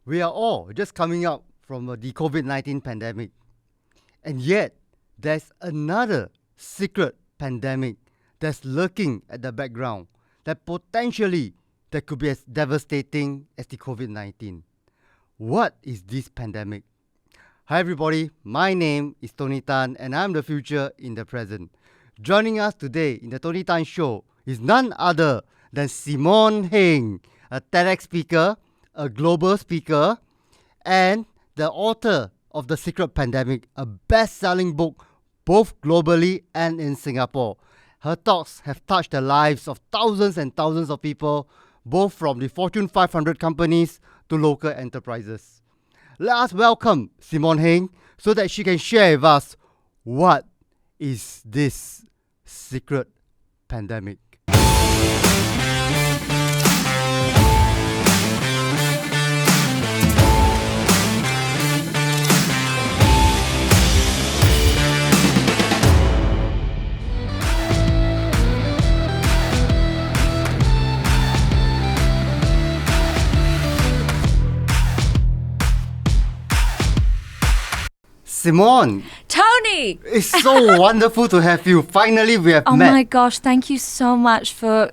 We are all just coming out from the COVID-19 pandemic. And yet, there's another secret pandemic that's lurking at the background that potentially that could be as devastating as the COVID-19. What is this pandemic? Hi everybody, my name is Tony Tan and I'm the future in the present. Joining us today in the Tony Tan Show is none other than Simone Heng, a TEDx speaker, a global speaker, and the author of The Secret Pandemic, a best-selling book both globally and in Singapore. Her talks have touched the lives of thousands and thousands of people, both from the Fortune 500 companies to local enterprises. Let us welcome Simone Heng so that she can share with us what is this secret pandemic. Simone! Tony! It's so wonderful to have you. Finally, we have met. Oh my gosh, thank you so much for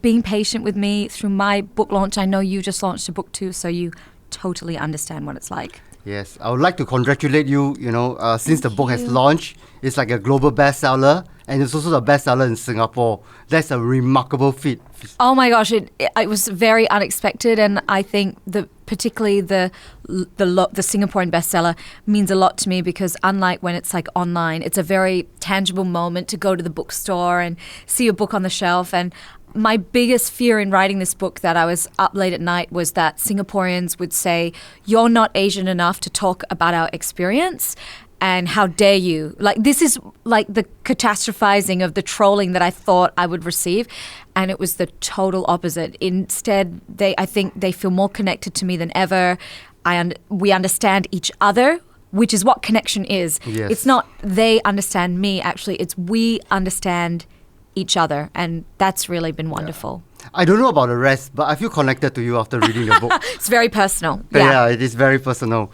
being patient with me through my book launch. I know you just launched a book too, so you totally understand what it's like. Yes, I would like to congratulate you, since the book has launched. It's like a global bestseller and it's also the bestseller in Singapore. That's a remarkable feat. Oh my gosh, it was very unexpected, and I think particularly the Singaporean bestseller means a lot to me because unlike when it's like online, it's a very tangible moment to go to the bookstore and see a book on the shelf. And my biggest fear in writing this book that I was up late at night was that Singaporeans would say, "You're not Asian enough to talk about our experience. And how dare you?" Like, this is like the catastrophizing of the trolling that I thought I would receive. And it was the total opposite. Instead, I think they feel more connected to me than ever. We understand each other, which is what connection is. Yes. It's not they understand me, actually. It's we understand each other. And that's really been wonderful. Yeah. I don't know about the rest, but I feel connected to you after reading the book. It's very personal. Yeah, it is very personal.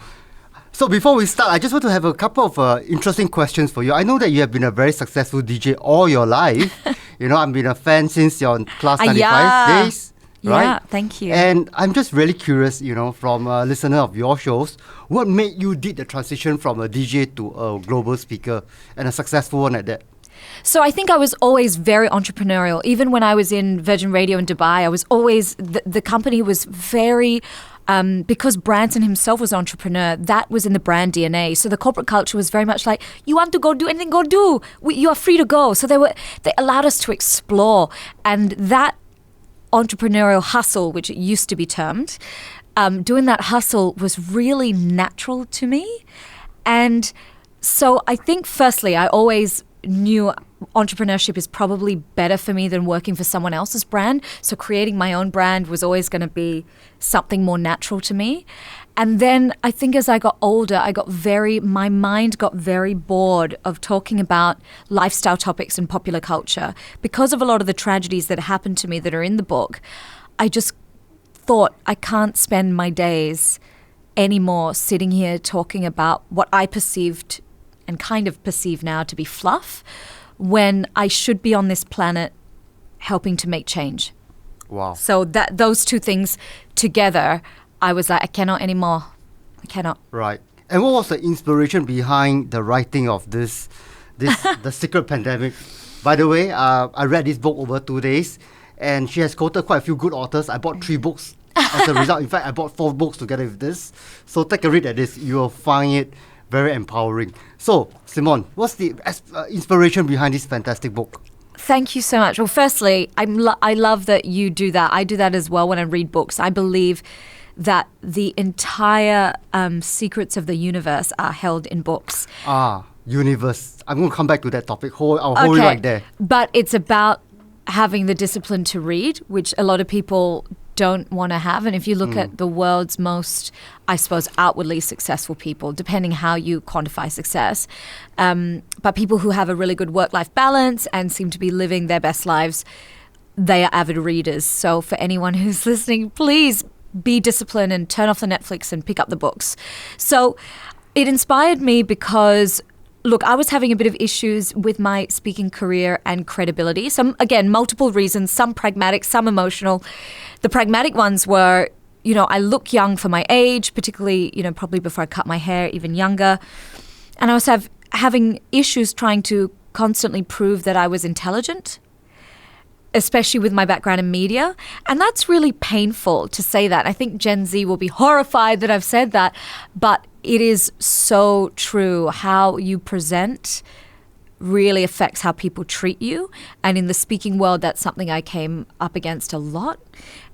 So before we start, I just want to have a couple of interesting questions for you. I know that you have been a very successful DJ all your life. I've been a fan since your Class 95 days, right? Yeah, thank you. And I'm just really curious, from a listener of your shows, what made you did the transition from a DJ to a global speaker and a successful one at that? So I think I was always very entrepreneurial. Even when I was in Virgin Radio in Dubai, I was always, the company was very, because Branson himself was an entrepreneur, that was in the brand DNA. So the corporate culture was very much like, you want to go do anything, go do. You are free to go. So they allowed us to explore. And that entrepreneurial hustle, which it used to be termed, doing that hustle was really natural to me. And so I think firstly, I always knew entrepreneurship is probably better for me than working for someone else's brand. So creating my own brand was always going to be something more natural to me. And then I think as I got older, my mind got very bored of talking about lifestyle topics and popular culture. Because of a lot of the tragedies that happened to me that are in the book, I just thought I can't spend my days anymore sitting here talking about what I perceived and kind of perceive now to be fluff, when I should be on this planet helping to make change. Wow. So those two things together, I was like, I cannot anymore. I cannot. Right. And what was the inspiration behind the writing of this The Secret Pandemic? By the way, I read this book over 2 days, and she has quoted quite a few good authors. I bought 3 books as a result. In fact, I bought 4 books together with this. So take a read at this. You will find it very empowering. So, Simone, what's the inspiration behind this fantastic book? Thank you so much. Well, firstly, I love that you do that. I do that as well when I read books. I believe that the entire secrets of the universe are held in books. Universe. I'm going to come back to that topic. I'll hold it right there. But it's about having the discipline to read, which a lot of people don't want to have. And if you look at the world's most, I suppose, outwardly successful people, depending how you quantify success, but people who have a really good work-life balance and seem to be living their best lives, they are avid readers. So for anyone who's listening, please be disciplined and turn off the Netflix and pick up the books. So it inspired me because, look, I was having a bit of issues with my speaking career and credibility. Some, again, multiple reasons, some pragmatic, some emotional. The pragmatic ones were, I look young for my age, particularly, probably before I cut my hair, even younger. And I was having issues trying to constantly prove that I was intelligent, especially with my background in media. And that's really painful to say that. I think Gen Z will be horrified that I've said that, but it is so true. How you present really affects how people treat you. And in the speaking world, that's something I came up against a lot.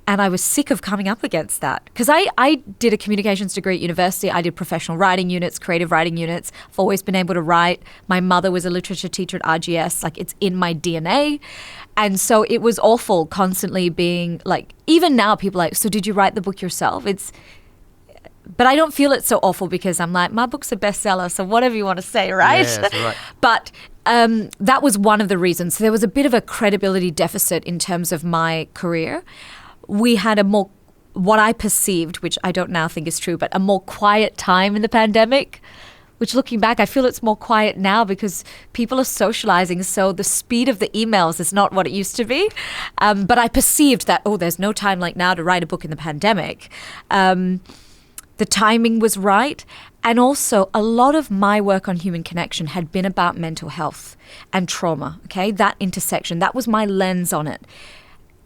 And I was sick of coming up against that because I did a communications degree at university. I did professional writing units, creative writing units. I've always been able to write. My mother was a literature teacher at RGS. Like, it's in my DNA. And so it was awful constantly being like, even now people are like, so did you write the book yourself? But I don't feel it so awful because I'm like, my book's a bestseller, so whatever you want to say, right? Yes, right. But that was one of the reasons. So there was a bit of a credibility deficit in terms of my career. We had what I perceived, which I don't now think is true, but a more quiet time in the pandemic, which looking back, I feel it's more quiet now because people are socializing. So the speed of the emails is not what it used to be. But I perceived that, there's no time like now to write a book in the pandemic. The timing was right. And also a lot of my work on human connection had been about mental health and trauma, okay? That intersection, that was my lens on it.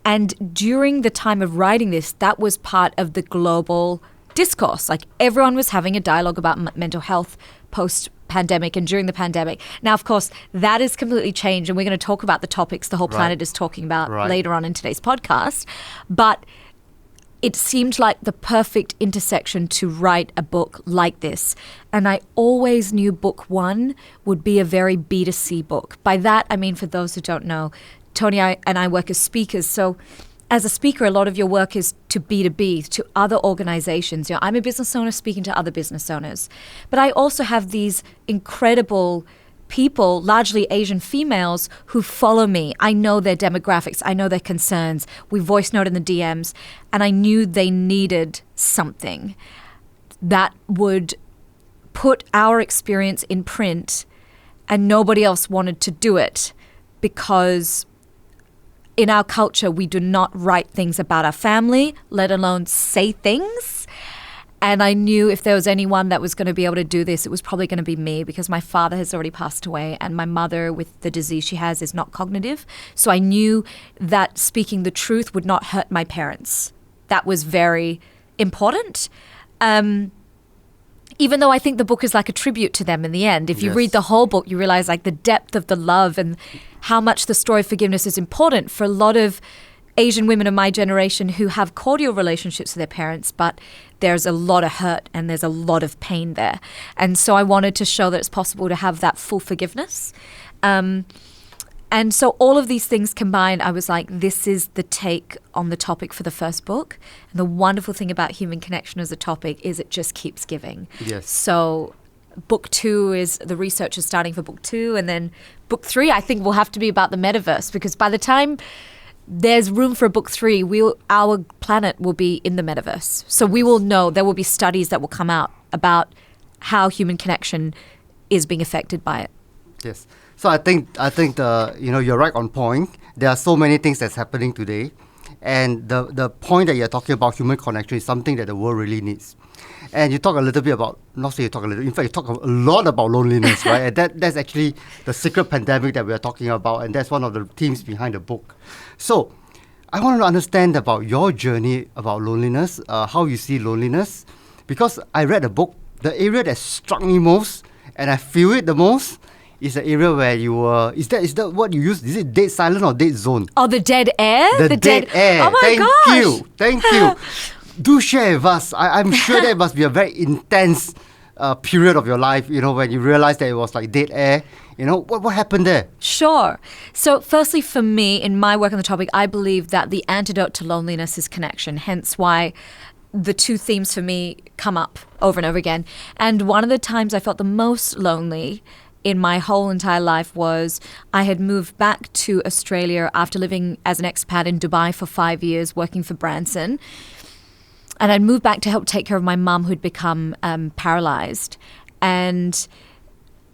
And during the time of writing this, that was part of the global discourse. Like, everyone was having a dialogue about mental health post-pandemic and during the pandemic. Now, of course, that has completely changed, and we're going to talk about the topics the whole planet is talking about later on in today's podcast. But it seemed like the perfect intersection to write a book like this. And I always knew book one would be a very B2C book. By that, I mean, for those who don't know, Tony and I work as speakers. So as a speaker, a lot of your work is to B2B, to other organizations. I'm a business owner speaking to other business owners. But I also have these incredible people, largely Asian females, who follow me. I know their demographics. I know their concerns. We voice note in the DMs. And I knew they needed something that would put our experience in print, and nobody else wanted to do it because in our culture, we do not write things about our family, let alone say things. And I knew if there was anyone that was going to be able to do this, it was probably going to be me because my father has already passed away and my mother, with the disease she has, is not cognitive. So I knew that speaking the truth would not hurt my parents. That was very important. Even though I think the book is like a tribute to them in the end. If you read the whole book, you realize like the depth of the love and how much the story of forgiveness is important for a lot of Asian women of my generation who have cordial relationships with their parents, but there's a lot of hurt and there's a lot of pain there. And so I wanted to show that it's possible to have that full forgiveness. And so all of these things combined, I was like, this is the take on the topic for the first book. And the wonderful thing about human connection as a topic is it just keeps giving. Yes. So book 2 is the research is starting for book 2. And then book 3, I think, will have to be about the metaverse, because by the time there's room for a book 3, our planet will be in the metaverse. So we will know, there will be studies that will come out about how human connection is being affected by it. Yes. So I think you're right on point. There are so many things that's happening today, and the point that you're talking about, human connection, is something that the world really needs. And you talk a little bit about, not say you talk a little, in fact you talk a lot about loneliness, right? And that's actually the secret pandemic that we are talking about, and that's one of the themes behind the book. So I want to understand about your journey about loneliness, how you see loneliness, because I read the book, the area that struck me most, and I feel it the most, is the area where you were, is that what you use? Is it dead silent or dead zone? Oh, the dead air? The dead air. Oh my gosh. Thank you. Do share with us. I'm sure that must be a very intense period of your life, when you realized that it was like dead air. What happened there? Sure. So firstly, for me, in my work on the topic, I believe that the antidote to loneliness is connection, hence why the two themes for me come up over and over again. And one of the times I felt the most lonely in my whole entire life was I had moved back to Australia after living as an expat in Dubai for 5 years, working for Branson. And I'd moved back to help take care of my mum who'd become paralyzed. And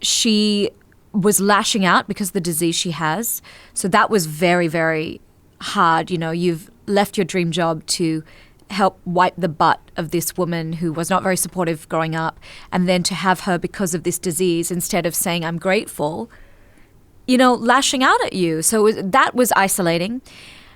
she was lashing out because of the disease she has. So that was very, very hard. You know, you've left your dream job to help wipe the butt of this woman who was not very supportive growing up, and then to have her, because of this disease, instead of saying I'm grateful, you know, lashing out at you. So that was isolating.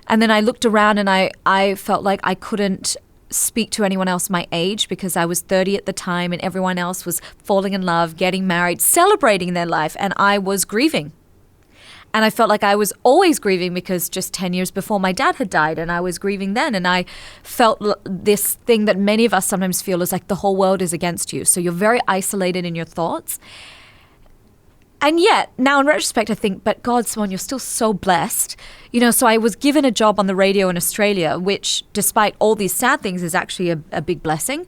And then I looked around and I felt like I couldn't speak to anyone else my age, because I was 30 at the time and everyone else was falling in love, getting married, celebrating their life, and I was grieving. And I felt like I was always grieving, because just 10 years before my dad had died, and I was grieving then. And I felt this thing that many of us sometimes feel is like the whole world is against you. So you're very isolated in your thoughts. And yet, now in retrospect, I think, but God, Simone, you're still so blessed. You know, so I was given a job on the radio in Australia, which, despite all these sad things, is actually a big blessing.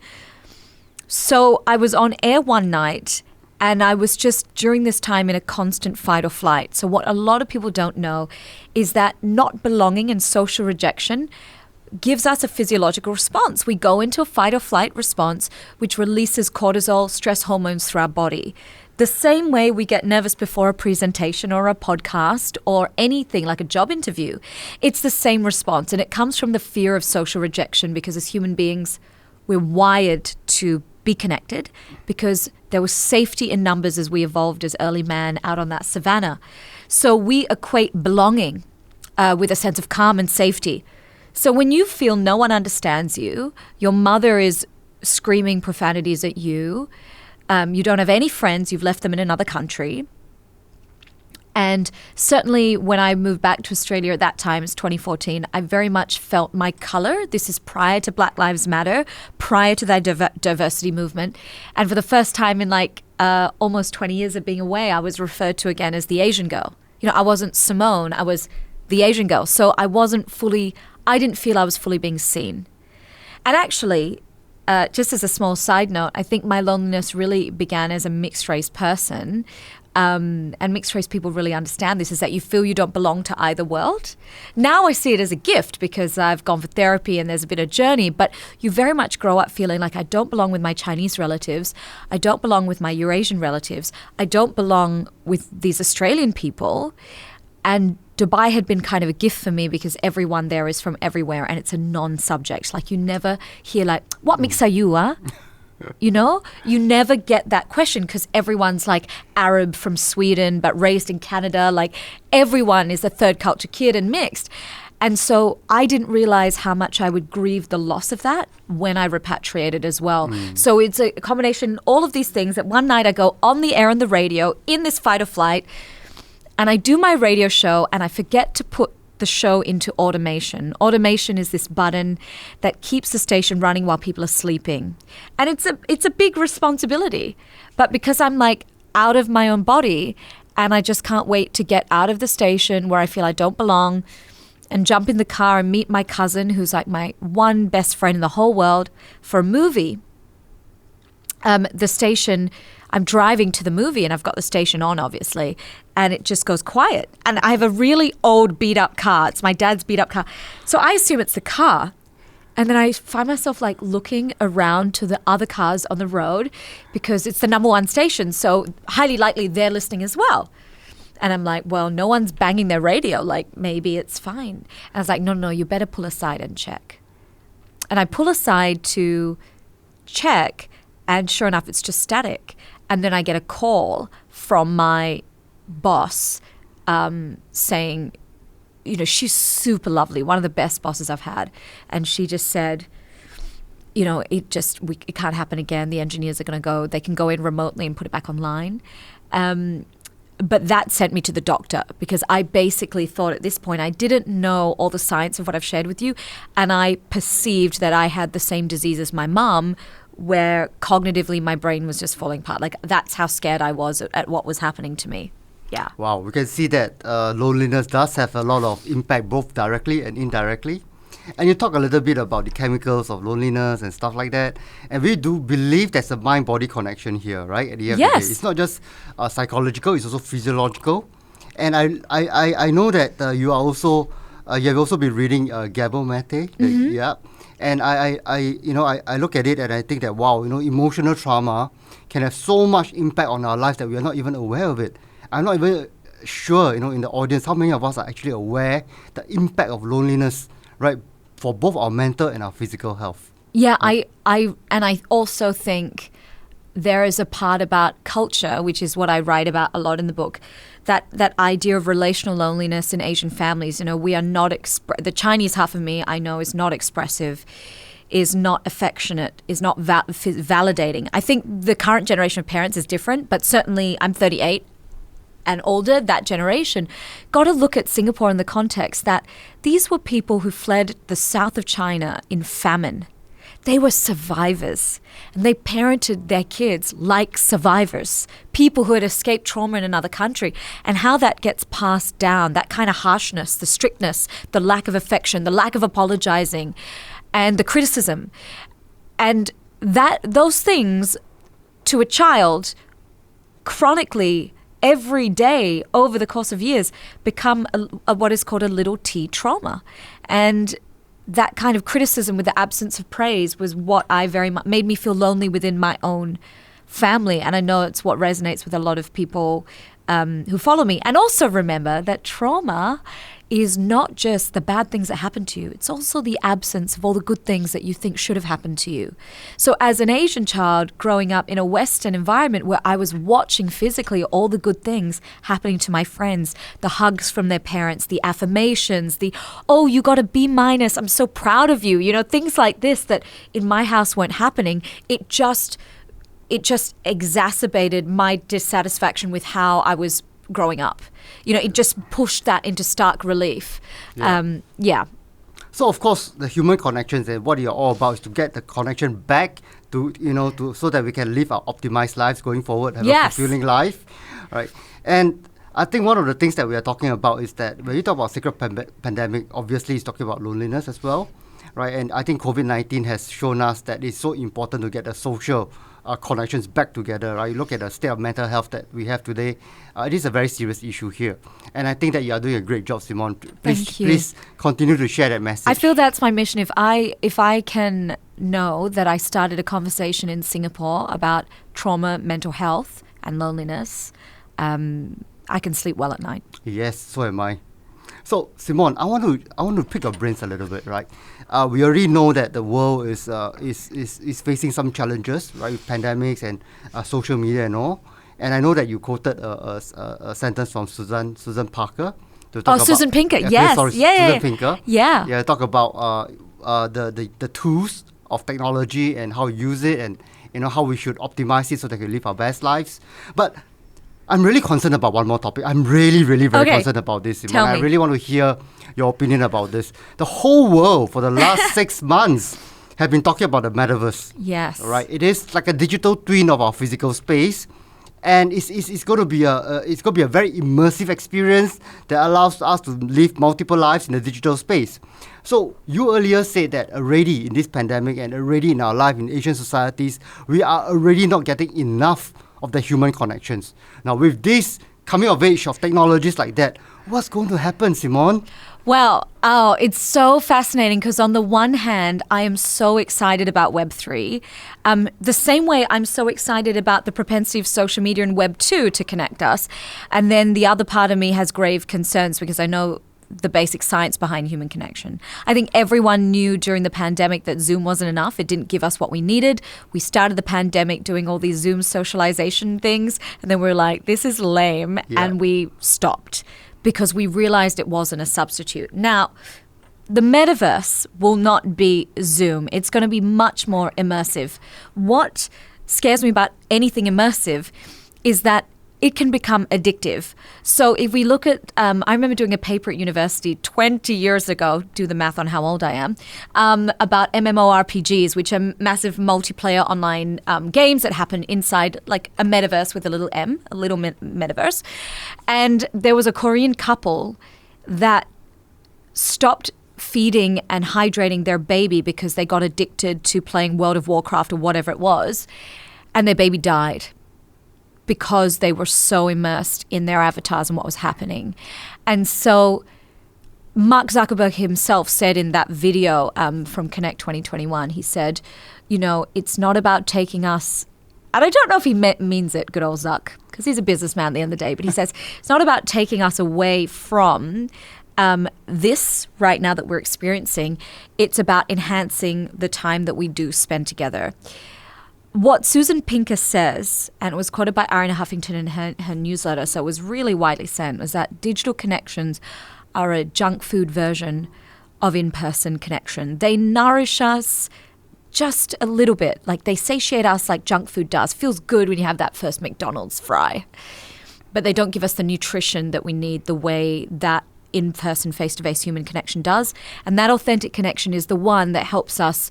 So I was on air one night, and I was just, during this time, in a constant fight or flight. So what a lot of people don't know is that not belonging and social rejection gives us a physiological response. We go into a fight or flight response, which releases cortisol, stress hormones through our body. The same way we get nervous before a presentation or a podcast or anything like a job interview, it's the same response. And it comes from the fear of social rejection, because as human beings, we're wired to be connected, because there was safety in numbers as we evolved as early man out on that savannah. So we equate belonging with a sense of calm and safety. So when you feel no one understands you, your mother is screaming profanities at you, you don't have any friends, you've left them in another country. And certainly when I moved back to Australia at that time, it's 2014, I very much felt my color. This is prior to Black Lives Matter, prior to the diversity movement. And for the first time in almost 20 years of being away, I was referred to again as the Asian girl. You know, I wasn't Simone, I was the Asian girl. So I didn't feel I was fully being seen. And actually, just as a small side note, I think my loneliness really began as a mixed race person. And mixed race people really understand this, is that you feel you don't belong to either world. Now I see it as a gift, because I've gone for therapy and there's a bit of journey, but you very much grow up feeling like I don't belong with my Chinese relatives. I don't belong with my Eurasian relatives. I don't belong with these Australian people. And Dubai had been kind of a gift for me, because everyone there is from everywhere and it's a non-subject. Like you never hear like, what mix are you, huh? You know, you never get that question, because everyone's like Arab from Sweden, but raised in Canada. Like everyone is a third culture kid and mixed. And so I didn't realize how much I would grieve the loss of that when I repatriated as well. So it's a combination, all of these things, that one night I go on the air and the radio in this fight or flight, and I do my radio show and I forget to put the show into automation. Automation is this button that keeps the station running while people are sleeping. And it's a big responsibility. But because I'm like out of my own body and I just can't wait to get out of the station where I feel I don't belong and jump in the car and meet my cousin, who's like my one best friend in the whole world, for a movie. The station, I'm driving to the movie and I've got the station on, obviously, and it just goes quiet. And I have a really old beat up car. It's my dad's beat up car. So I assume it's the car. And then I find myself like looking around to the other cars on the road, because it's the number one station. So highly likely they're listening as well. And I'm like, well, no one's banging their radio. Like maybe it's fine. And I was like, no, you better pull aside and check. And I pull aside to check. And sure enough, it's just static. And then I get a call from my boss saying, you know, she's super lovely, one of the best bosses I've had. And she just said, you know, it can't happen again. The engineers are going to go, they can go in remotely and put it back online. But that sent me to the doctor, because I basically thought at this point, I didn't know all the science of what I've shared with you. And I perceived that I had the same disease as my mom, where cognitively my brain was just falling apart. Like that's how scared I was at what was happening to me. Yeah. Wow, we can see that loneliness does have a lot of impact, both directly and indirectly. And you talk a little bit about the chemicals of loneliness and stuff like that. And we do believe there's a mind-body connection here, right? At the end of the day. It's not just psychological, it's also physiological. And I know that you are also You have also been reading Gabor Mate. Yeah. And I look at it and I think that, wow, emotional trauma can have so much impact on our lives that we are not even aware of it. I'm not even sure, in the audience, how many of us are actually aware the impact of loneliness, right, for both our mental and our physical health. Yeah, I also think there is a part about culture, which is what I write about a lot in the book, that idea of relational loneliness in Asian families. We are not the Chinese half of me, I know, is not expressive, is not affectionate, is not validating. I think the current generation of parents is different, but certainly I'm 38 and older, that generation, got to look at Singapore in the context that these were people who fled the south of China in famine. They were survivors, and they parented their kids like survivors, people who had escaped trauma in another country, and how that gets passed down, that kind of harshness, the strictness, the lack of affection, the lack of apologizing, and the criticism. And those things to a child chronically every day over the course of years become a what is called a little t trauma. And that kind of criticism with the absence of praise was what I very much made me feel lonely within my own family. And I know it's what resonates with a lot of people who follow me. And also remember that trauma is not just the bad things that happen to you. It's also the absence of all the good things that you think should have happened to you. So as an Asian child growing up in a Western environment where I was watching physically all the good things happening to my friends, the hugs from their parents, the affirmations, oh, you got a B-, I'm so proud of you, things like this that in my house weren't happening, it just exacerbated my dissatisfaction with how I was growing up. It just pushed that into stark relief. Yeah. So of course, the human connections and what you're all about is to get the connection back to so that we can live our optimized lives going forward, have a fulfilling life, right? And I think one of the things that we are talking about is that when you talk about secret pandemic, obviously it's talking about loneliness as well, right? And I think COVID-19 has shown us that it's so important to get the social connections back together, right? You look at the state of mental health that we have today. It is a very serious issue here. And I think that you are doing a great job, Simone. Please continue to share that message. I feel that's my mission. If I can know that I started a conversation in Singapore about trauma, mental health, and loneliness, I can sleep well at night. Yes, so am I. So, Simone, I want to pick your brains a little bit, right? We already know that the world is facing some challenges, right, with pandemics and social media and all. And I know that you quoted a sentence from Susan Parker. To talk about, Susan Pinker, yes. Susan Pinker. Yeah. Yeah, talk about the tools of technology and how we use it and how we should optimize it so that we live our best lives. But I'm really concerned about one more topic. I'm really, really very concerned about this, Simone. Tell me. I really want to hear your opinion about this. The whole world for the last 6 months have been talking about the Metaverse. Yes. Right. It is like a digital twin of our physical space, and it's going to be a very immersive experience that allows us to live multiple lives in the digital space. So you earlier said that already in this pandemic and already in our life in Asian societies, we are already not getting enough of the human connections. Now, with this coming of age of technologies like that, what's going to happen, Simone? Well, it's so fascinating because on the one hand, I am so excited about Web3. The same way I'm so excited about the propensity of social media and Web2 to connect us. And then the other part of me has grave concerns because I know the basic science behind human connection. I think everyone knew during the pandemic that Zoom wasn't enough. It didn't give us what we needed. We started the pandemic doing all these Zoom socialization things, and then we were like, this is lame, and we stopped because we realized it wasn't a substitute. Now, the metaverse will not be Zoom. It's going to be much more immersive. What scares me about anything immersive is that it can become addictive. So if we look at, I remember doing a paper at university 20 years ago, do the math on how old I am, about MMORPGs, which are massive multiplayer online games that happen inside like a metaverse with a little M, a little metaverse. And there was a Korean couple that stopped feeding and hydrating their baby because they got addicted to playing World of Warcraft or whatever it was, and their baby died because they were so immersed in their avatars and what was happening. And so Mark Zuckerberg himself said in that video from Connect 2021, he said, it's not about taking us, and I don't know if he means it, good old Zuck, because he's a businessman at the end of the day, but he says, it's not about taking us away from this right now that we're experiencing. It's about enhancing the time that we do spend together. What Susan Pinker says, and it was quoted by Ariana Huffington in her newsletter, so it was really widely sent, was that digital connections are a junk food version of in-person connection. They nourish us just a little bit. Like they satiate us like junk food does. Feels good when you have that first McDonald's fry. But they don't give us the nutrition that we need the way that in-person, face-to-face human connection does. And that authentic connection is the one that helps us,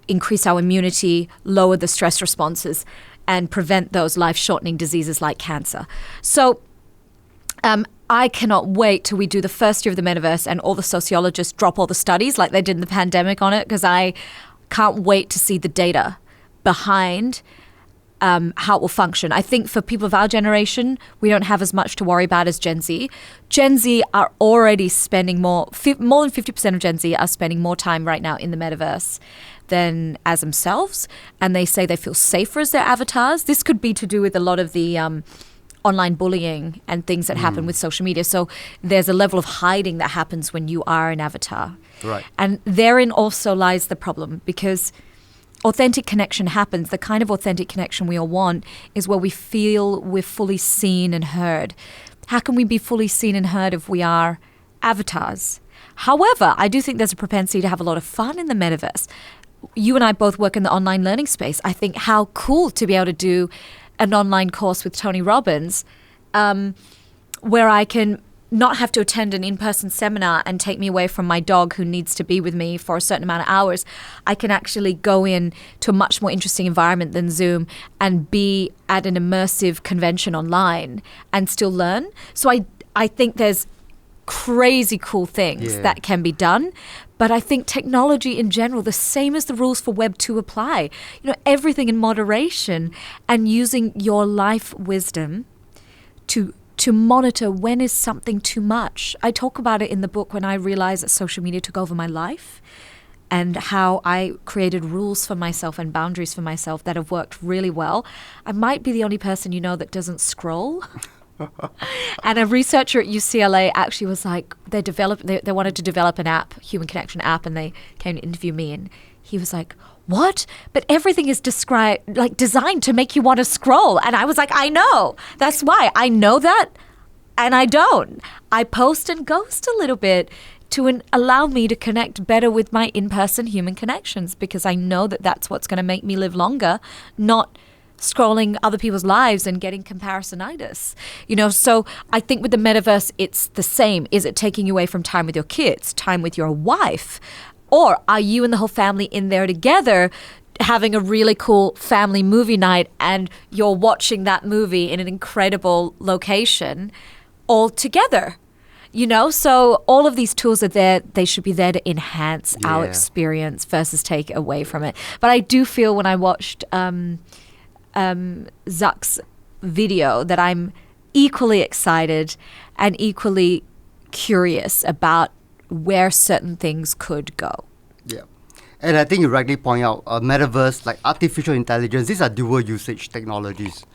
increase our immunity, lower the stress responses, and prevent those life-shortening diseases like cancer. So I cannot wait till we do the first year of the metaverse and all the sociologists drop all the studies like they did in the pandemic on it, because I can't wait to see the data behind how it will function. I think for people of our generation, we don't have as much to worry about as Gen Z. Gen Z are already spending more than 50% of Gen Z are spending more time right now in the metaverse than as themselves. And they say they feel safer as their avatars. This could be to do with a lot of the online bullying and things that happen with social media. So there's a level of hiding that happens when you are an avatar. Right. And therein also lies the problem, because authentic connection happens. The kind of authentic connection we all want is where we feel we're fully seen and heard. How can we be fully seen and heard if we are avatars? However, I do think there's a propensity to have a lot of fun in the metaverse. You and I both work in the online learning space. I think how cool to be able to do an online course with Tony Robbins where I can not have to attend an in-person seminar and take me away from my dog who needs to be with me for a certain amount of hours. I can actually go in to a much more interesting environment than Zoom and be at an immersive convention online and still learn. So I think there's crazy cool things that can be done. But I think technology in general, the same as the rules for Web 2 apply. Everything in moderation and using your life wisdom to monitor when is something too much. I talk about it in the book when I realized that social media took over my life and how I created rules for myself and boundaries for myself that have worked really well. I might be the only person that doesn't scroll. And a researcher at UCLA actually was like, they wanted to develop an app, human connection app, and they came to interview me, and he was like, what? But everything is designed to make you want to scroll. And I was like, I know. That's why I know that, and I don't. I post and ghost a little bit to allow me to connect better with my in-person human connections, because I know that that's what's going to make me live longer, not scrolling other people's lives and getting comparisonitis. So I think with the metaverse, it's the same. Is it taking you away from time with your kids, time with your wife? Or are you and the whole family in there together having a really cool family movie night and you're watching that movie in an incredible location all together? So all of these tools are there. They should be there to enhance our experience versus take away from it. But I do feel when I watched Zuck's video that I'm equally excited and equally curious about where certain things could go. Yeah. And I think you rightly point out, metaverse, like artificial intelligence, these are dual usage technologies.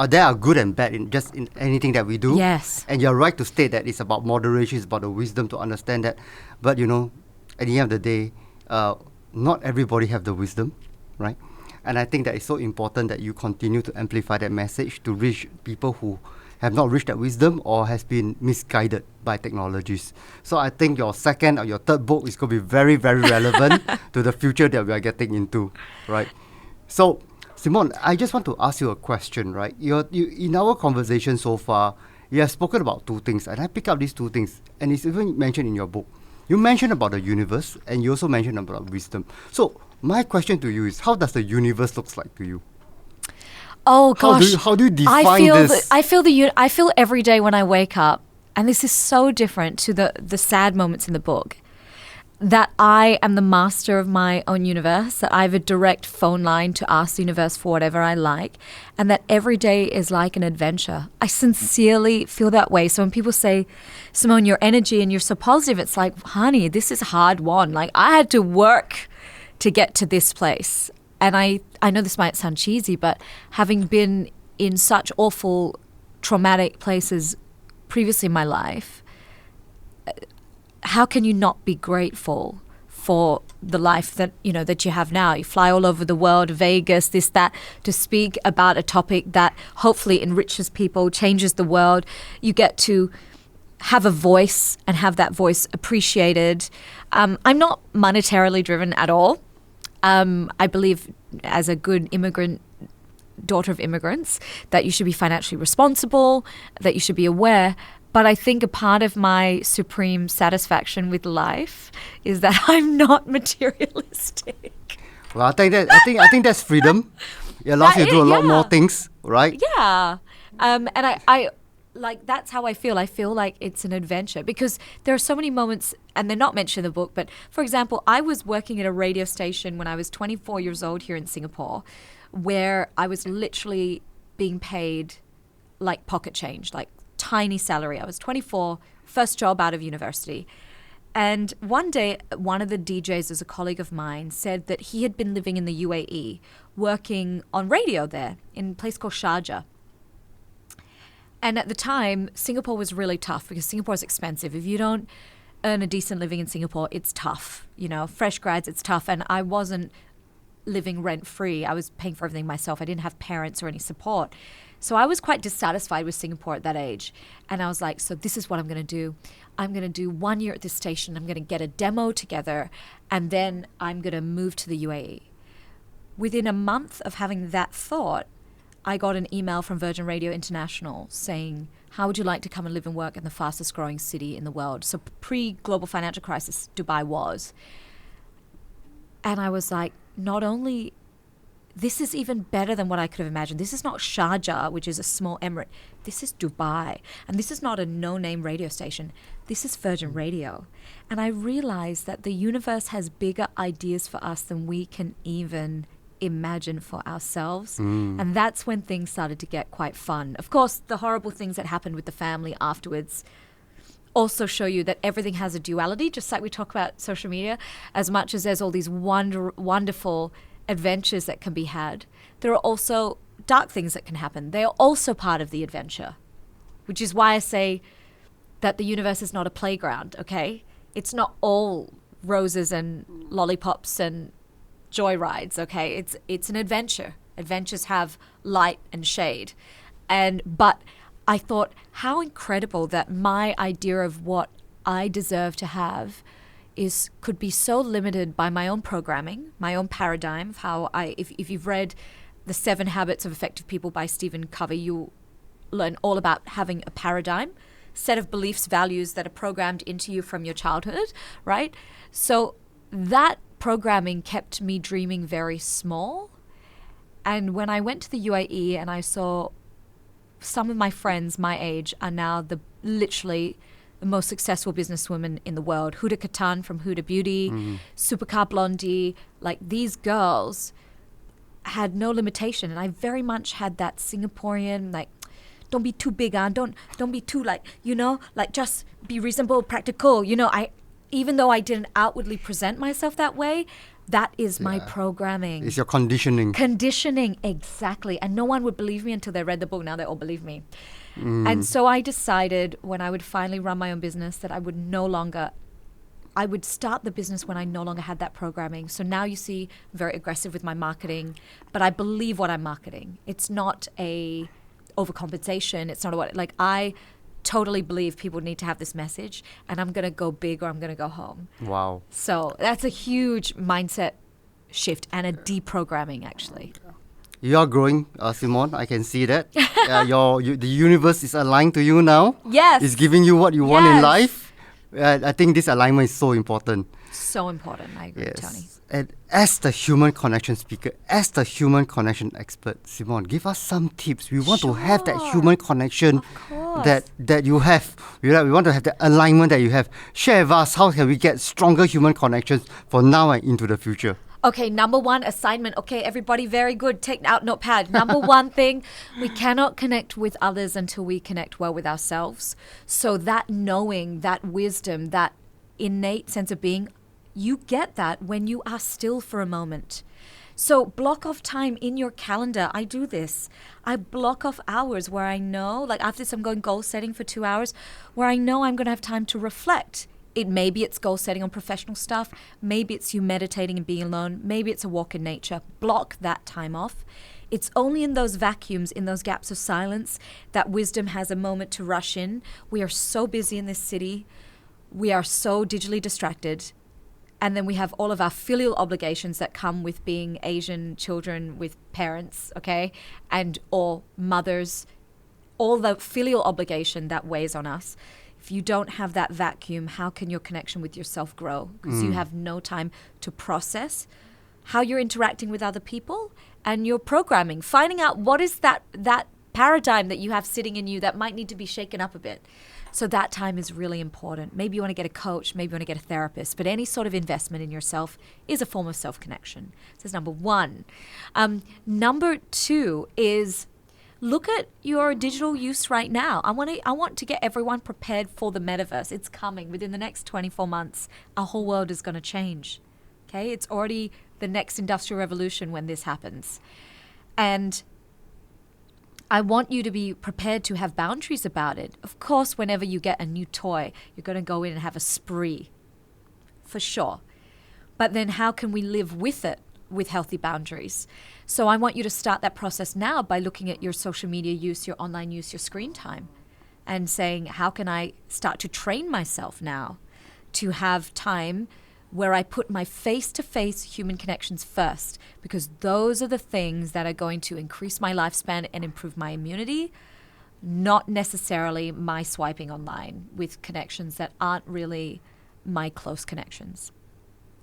They are good and bad in anything that we do. Yes. And you're right to state that it's about moderation, it's about the wisdom to understand that. But, at the end of the day, not everybody have the wisdom, right? And I think that it's so important that you continue to amplify that message to reach people who have not reached that wisdom or has been misguided by technologies. So I think your second or your third book is going to be very, very relevant to the future that we are getting into, right? So, Simone, I just want to ask you a question, right? You in our conversation so far, you have spoken about two things, and I pick up these two things, and it's even mentioned in your book. You mentioned about the universe, and you also mentioned about wisdom. So, my question to you is, how does the universe looks like to you? Oh gosh, how do you define this? I feel every day when I wake up, and this is so different to the sad moments in the book. that I am the master of my own universe, that I have a direct phone line to ask the universe for whatever I like, and that every day is like an adventure. I sincerely feel that way. So when people say, Simone, your energy and you're so positive, it's like, honey, this is hard won. Like, I had to work to get to this place. And I know this might sound cheesy, but having been in such awful, traumatic places previously in my life, how can you not be grateful for the life that you have now? You fly all over the world, Vegas, this, that, to speak about a topic that hopefully enriches people, changes the world. You get to have a voice and have that voice appreciated. I'm not monetarily driven at all. I believe, as a good immigrant, daughter of immigrants, that you should be financially responsible, that you should be aware. But I think a part of my supreme satisfaction with life is that I'm not materialistic. Well, I think that's freedom. It allows you to do a lot more things, right? Yeah. And I like, that's how I feel. I feel like it's an adventure because there are so many moments, and they're not mentioned in the book, but for example, I was working at a radio station when I was 24 years old here in Singapore, where I was literally being paid like pocket change, like tiny salary. I was 24, first job out of university. And one day, one of the DJs, as a colleague of mine, said that he had been living in the UAE, working on radio there in a place called Sharjah. And at the time, Singapore was really tough because Singapore is expensive. If you don't earn a decent living in Singapore, it's tough. Fresh grads, it's tough. And I wasn't living rent-free. I was paying for everything myself. I didn't have parents or any support. So I was quite dissatisfied with Singapore at that age. And I was like, so this is what I'm going to do. I'm going to do 1 year at this station. I'm going to get a demo together. And then I'm going to move to the UAE. Within a month of having that thought, I got an email from Virgin Radio International saying, how would you like to come and live and work in the fastest growing city in the world? So pre-global financial crisis, Dubai was. And I was like, not only, this is even better than what I could have imagined. This is not Sharjah, which is a small emirate. This is Dubai. And this is not a no-name radio station. This is Virgin Radio. And I realized that the universe has bigger ideas for us than we can even imagine for ourselves. And that's when things started to get quite fun. Of course, the horrible things that happened with the family afterwards also show you that everything has a duality, just like we talk about social media. As much as there's all these wonderful adventures that can be had, there are also dark things that can happen. They are also part of the adventure, which is why I say that the universe is not a playground, okay? It's not all roses and lollipops and joy rides, okay? It's an adventure. Adventures have light and shade. But I thought, how incredible that my idea of what I deserve to have could be so limited by my own programming, my own paradigm of how if you've read The 7 Habits of Effective People by Stephen Covey, you'll learn all about having a paradigm, set of beliefs, values that are programmed into you from your childhood, right? So that programming kept me dreaming very small. And when I went to the UAE and I saw some of my friends my age are now literally the most successful businesswomen in the world. Huda Katan from Huda Beauty, Supercar Blondie, like these girls had no limitation. And I very much had that Singaporean, like, don't be too big, don't be too like just be reasonable, practical. Even though I didn't outwardly present myself that way, that is my programming. It's your conditioning. Conditioning, exactly. And no one would believe me until they read the book. Now they all believe me. And so I decided when I would finally run my own business that I would start the business when I no longer had that programming. So now you see I'm very aggressive with my marketing, but I believe what I'm marketing. It's not a overcompensation. It's not I totally believe people need to have this message, and I'm going to go big or I'm going to go home. Wow. So that's a huge mindset shift and a deprogramming, actually. You are growing, Simone. I can see that. The universe is aligned to you now. Yes. It's giving you what you want in life. I think this alignment is so important. So important. I agree, Yes. Tony. And as the human connection speaker, as the human connection expert, Simone, give us some tips. We want to have that Sure. human connection Of course. that you have. We want to have the alignment that you have. Share with us how can we get stronger human connections for now and into the future. Okay, number one assignment. Okay, everybody, very good. Take out notepad. Number one thing, we cannot connect with others until we connect well with ourselves. So that knowing, that wisdom, that innate sense of being, you get that when you are still for a moment. So block off time in your calendar. I do this. I block off hours where I know, like after this I'm going goal setting for 2 hours, where I know I'm going to have time to reflect. Maybe it's goal setting on professional stuff. Maybe it's you meditating and being alone. Maybe it's a walk in nature. Block that time off. It's only in those vacuums, in those gaps of silence, that wisdom has a moment to rush in. We are so busy in this city. We are so digitally distracted. And then we have all of our filial obligations that come with being Asian children with parents, okay? Or mothers, all the filial obligation that weighs on us. If you don't have that vacuum, how can your connection with yourself grow? Because you have no time to process how you're interacting with other people and your programming. Finding out what is that paradigm that you have sitting in you that might need to be shaken up a bit. So that time is really important. Maybe you want to get a coach, maybe you want to get a therapist, but any sort of investment in yourself is a form of self-connection. So that's number one. Number two is look at your digital use right now. I want to get everyone prepared for the metaverse. It's coming within the next 24 months. Our whole world is going to change. Okay, it's already the next industrial revolution when this happens. And I want you to be prepared to have boundaries about it. Of course, whenever you get a new toy, you're going to go in and have a spree, for sure. But then how can we live with it with healthy boundaries? So I want you to start that process now by looking at your social media use, your online use, your screen time, and saying, how can I start to train myself now to have time where I put my face-to-face human connections first, because those are the things that are going to increase my lifespan and improve my immunity, not necessarily my swiping online with connections that aren't really my close connections.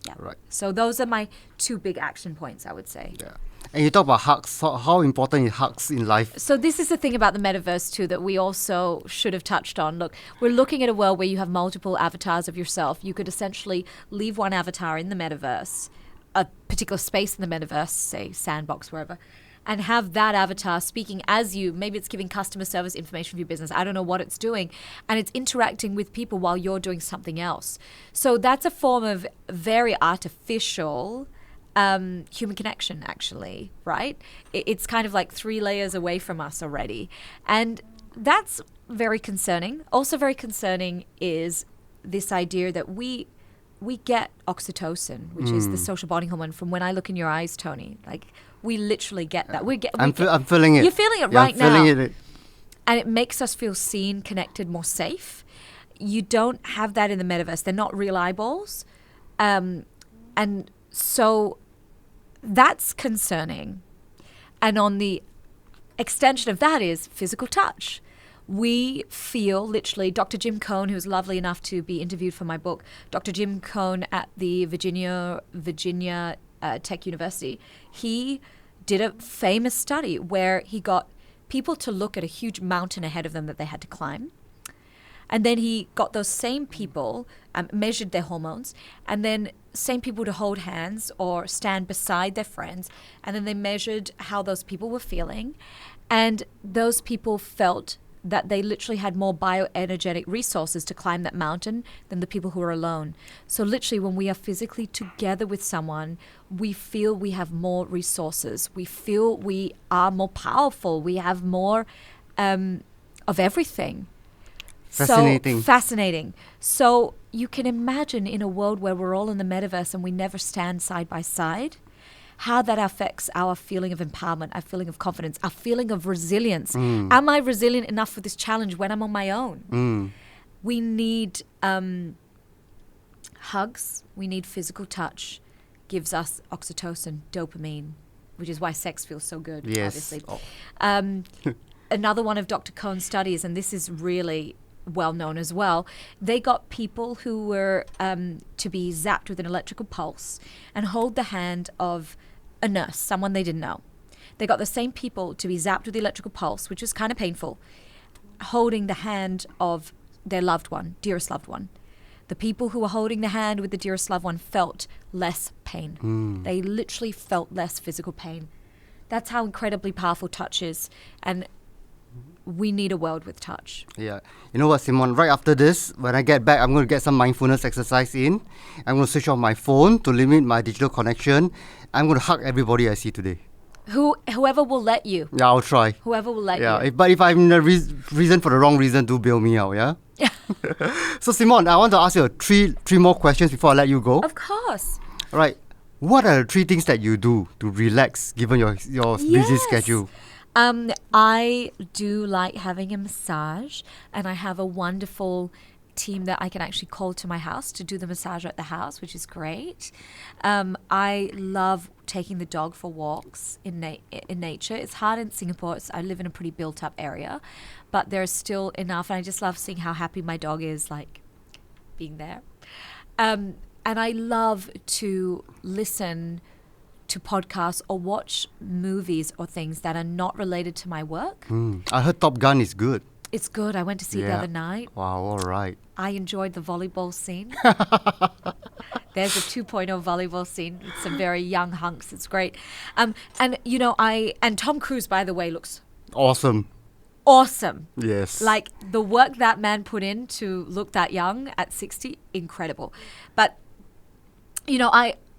Yeah. Right. So those are my two big action points, I would say. Yeah. And you talk about hugs. How important is hugs in life? So this is the thing about the metaverse too that we also should have touched on. Look, we're looking at a world where you have multiple avatars of yourself. You could essentially leave one avatar in the metaverse, a particular space in the metaverse, say sandbox, wherever, and have that avatar speaking as you. Maybe it's giving customer service information for your business. I don't know what it's doing. And it's interacting with people while you're doing something else. So that's a form of very artificial human connection, actually, right? It's kind of like 3 layers away from us already. And that's very concerning. Also very concerning is this idea that we get oxytocin, which is the social bonding hormone, from when I look in your eyes, Tony. Like, we literally get that. I'm feeling it. You're feeling it Yeah, right now. I'm feeling it. And it makes us feel seen, connected, more safe. You don't have that in the metaverse. They're not real eyeballs. And so that's concerning. And on the extension of that is physical touch. We feel literally, Dr. Jim Cohn, who's lovely enough to be interviewed for my book, Dr. Jim Cohn at the Virginia Tech University, he did a famous study where he got people to look at a huge mountain ahead of them that they had to climb. And then he got those same people, measured their hormones, and then same people to hold hands or stand beside their friends. And then they measured how those people were feeling. And those people felt that they literally had more bioenergetic resources to climb that mountain than the people who were alone. So literally when we are physically together with someone, we feel we have more resources. We feel we are more powerful. We have more of everything. Fascinating. So fascinating. So you can imagine in a world where we're all in the metaverse and we never stand side by side, how that affects our feeling of empowerment, our feeling of confidence, our feeling of resilience. Am I resilient enough for this challenge when I'm on my own? We need hugs. We need physical touch. Gives us oxytocin, dopamine, which is why sex feels so good, Yes. obviously. Another one of Dr. Cohn's studies, and this is really well known as well. They got people who were to be zapped with an electrical pulse and hold the hand of a nurse, someone they didn't know. They got the same people to be zapped with the electrical pulse, which was kind of painful, holding the hand of their loved one, dearest loved one. The people who were holding the hand with the dearest loved one felt less pain. They literally felt less physical pain. That's how incredibly powerful touch is. And we need a world with touch. Yeah. You know what, Simone? Right after this, when I get back, I'm going to get some mindfulness exercise in. I'm going to switch off my phone to limit my digital connection. I'm going to hug everybody I see today. Whoever will let you. Yeah, I'll try. Whoever will let Yeah, you. but if I'm in the reason for the wrong reason, do bail me out, yeah? So, Simone, I want to ask you three more questions before I let you go. Of course. All right. What are the 3 things that you do to relax given your busy schedule? I do like having a massage, and I have a wonderful team that I can actually call to my house to do the massage at the house, which is great. I love taking the dog for walks in nature. It's hard in Singapore. I live in a pretty built-up area, but there's still enough, and I just love seeing how happy my dog is, like being there. And I love to listen to podcasts or watch movies or things that are not related to my work. I heard Top Gun is good. It's good. I went to see it the other night. Wow, all right. I enjoyed the volleyball scene. There's a 2.0 volleyball scene. It's some very young hunks. It's great. And Tom Cruise, by the way, looks Awesome. awesome. Yes. Like the work that man put in to look that young at 60, incredible. But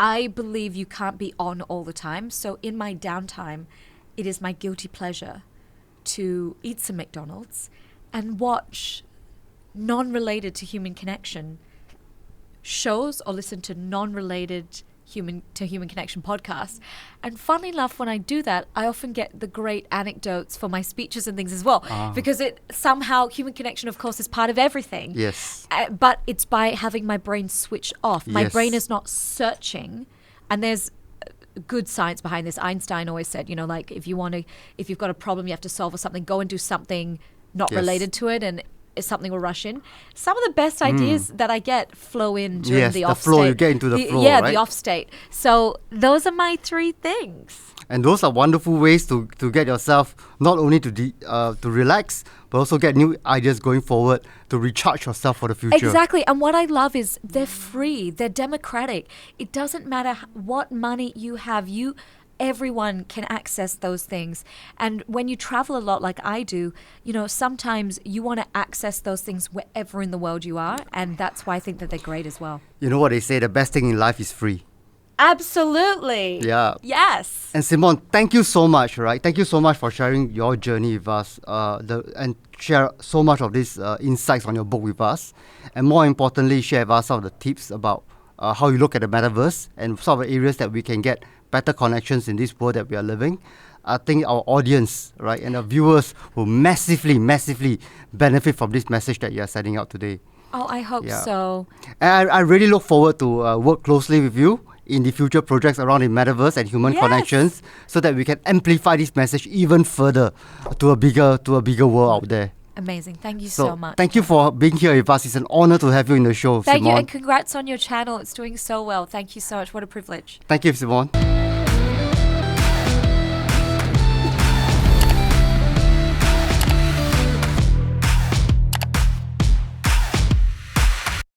I believe you can't be on all the time. So in my downtime, it is my guilty pleasure to eat some McDonald's and watch non-related to human connection shows or listen to non-related human connection podcasts. And funnily enough, when I do that, I often get the great anecdotes for my speeches and things as well, because it somehow, human connection, of course, is part of everything. Yes. But it's by having my brain switch off. My Yes. brain is not searching, and there's good science behind this. Einstein always said, like if you've got a problem you have to solve or something, go and do something not Yes. related to it, and something will rush in. Some of the best ideas that I get flow in during Yes, the the off flow, state. you get into the flow, Yeah, right? the off state. So those are my 3 things. And those are wonderful ways to get yourself not only to relax, but also get new ideas going forward to recharge yourself for the future. Exactly. And what I love is they're free. They're democratic. It doesn't matter what money you have. Everyone can access those things. And when you travel a lot like I do, sometimes you want to access those things wherever in the world you are. And that's why I think that they're great as well. You know what they say, the best thing in life is free. Absolutely. Yeah. Yes. And Simone, thank you so much, right? Thank you so much for sharing your journey with us and share so much of these insights on your book with us. And more importantly, share with us some of the tips about how you look at the metaverse and some of the areas that we can get better connections in this world that we are living. I think our audience, right, and our viewers will massively, massively benefit from this message that you are sending out today. Oh, I hope Yeah. so. And I really look forward to work closely with you in the future projects around the metaverse and human Yes. connections, so that we can amplify this message even further to a bigger world out there. Amazing. Thank you so much. Thank you for being here with us. It's an honor to have you in the show, Thank you, Simone. and congrats on your channel. It's doing so well. Thank you so much. What a privilege. Thank you, Simone.